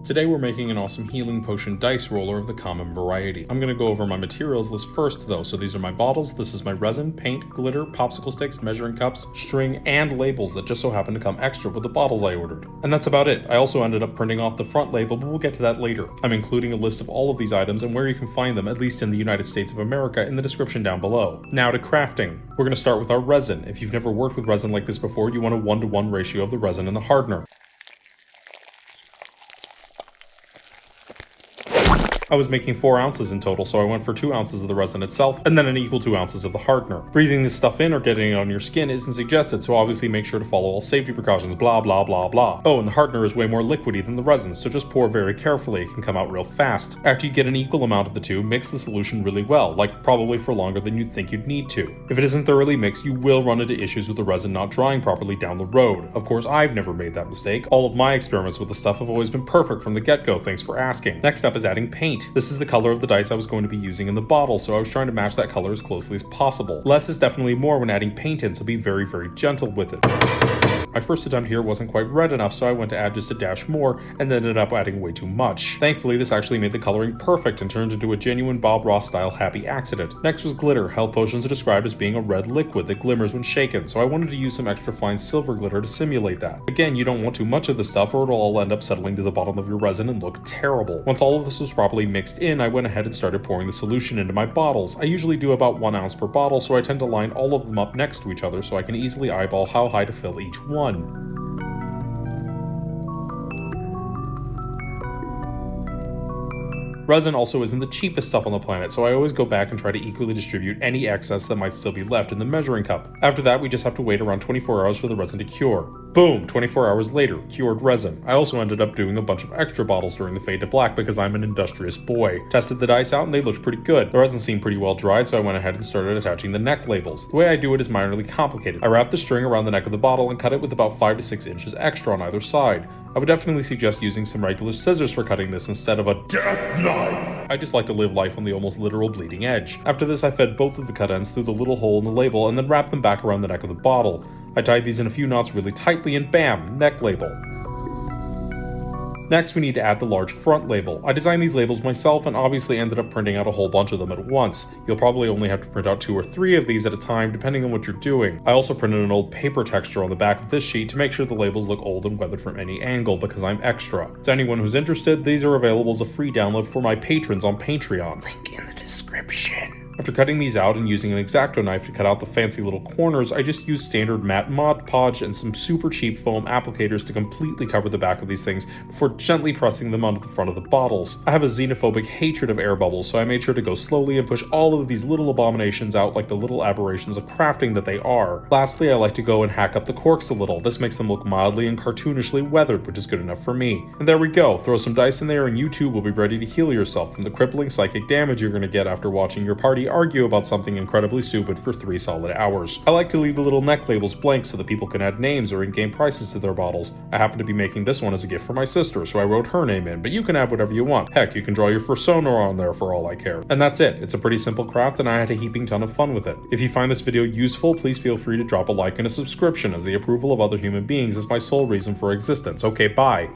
Today we're making an awesome healing potion dice roller of the common variety. I'm going to go over my materials list first though, so these are my bottles, this is my resin, paint, glitter, popsicle sticks, measuring cups, string, and labels that just so happen to come extra with the bottles I ordered. And that's about it. I also ended up printing off the front label, but we'll get to that later. I'm including a list of all of these items and where you can find them, at least in the United States of America, in the description down below. Now to crafting. We're going to start with our resin. If you've never worked with resin like this before, you want a 1-to-1 ratio of the resin and the hardener. I was making 4 ounces in total, so I went for 2 ounces of the resin itself, and then an equal 2 ounces of the hardener. Breathing this stuff in or getting it on your skin isn't suggested, so obviously make sure to follow all safety precautions, blah blah blah blah. Oh, and the hardener is way more liquidy than the resin, so just pour very carefully, it can come out real fast. After you get an equal amount of the two, mix the solution really well, like probably for longer than you'd think you'd need to. If it isn't thoroughly mixed, you will run into issues with the resin not drying properly down the road. Of course, I've never made that mistake. All of my experiments with the stuff have always been perfect from the get-go, thanks for asking. Next up is adding paint. This is the color of the dice I was going to be using in the bottle, so I was trying to match that color as closely as possible. Less is definitely more when adding paint in, so be very, very gentle with it. My first attempt here wasn't quite red enough, so I went to add just a dash more and ended up adding way too much. Thankfully, this actually made the coloring perfect and turned into a genuine Bob Ross style happy accident. Next was glitter. Health potions are described as being a red liquid that glimmers when shaken, so I wanted to use some extra fine silver glitter to simulate that. Again, you don't want too much of the stuff or it'll all end up settling to the bottom of your resin and look terrible. Once all of this was properly mixed in, I went ahead and started pouring the solution into my bottles. I usually do about 1 ounce per bottle, so I tend to line all of them up next to each other so I can easily eyeball how high to fill each one. Resin also isn't the cheapest stuff on the planet, so I always go back and try to equally distribute any excess that might still be left in the measuring cup. After that, we just have to wait around 24 hours for the resin to cure. Boom! 24 hours later, cured resin. I also ended up doing a bunch of extra bottles during the fade to black because I'm an industrious boy. Tested the dice out and they looked pretty good. The resin seemed pretty well dried, so I went ahead and started attaching the neck labels. The way I do it is minorly complicated. I wrap the string around the neck of the bottle and cut it with about 5 to 6 inches extra on either side. I would definitely suggest using some regular scissors for cutting this instead of a death knife. I just like to live life on the almost literal bleeding edge. After this, I fed both of the cut ends through the little hole in the label and then wrapped them back around the neck of the bottle. I tied these in a few knots really tightly and bam, neck label. Next, we need to add the large front label. I designed these labels myself and obviously ended up printing out a whole bunch of them at once. You'll probably only have to print out 2 or 3 of these at a time depending on what you're doing. I also printed an old paper texture on the back of this sheet to make sure the labels look old and weathered from any angle because I'm extra. To anyone who's interested, these are available as a free download for my patrons on Patreon. Link in the description. After cutting these out and using an X-Acto knife to cut out the fancy little corners, I just used standard matte Mod Podge and some super cheap foam applicators to completely cover the back of these things before gently pressing them onto the front of the bottles. I have a xenophobic hatred of air bubbles, so I made sure to go slowly and push all of these little abominations out like the little aberrations of crafting that they are. Lastly, I like to go and hack up the corks a little. This makes them look mildly and cartoonishly weathered, which is good enough for me. And there we go. Throw some dice in there and you too will be ready to heal yourself from the crippling psychic damage you're going to get after watching your party argue about something incredibly stupid for 3 solid hours. I like to leave the little neck labels blank so that people can add names or in-game prices to their bottles. I happen to be making this one as a gift for my sister, so I wrote her name in, but you can add whatever you want. Heck, you can draw your persona on there for all I care. And that's it. It's a pretty simple craft and I had a heaping ton of fun with it. If you find this video useful, please feel free to drop a like and a subscription, as the approval of other human beings is my sole reason for existence. Okay, bye.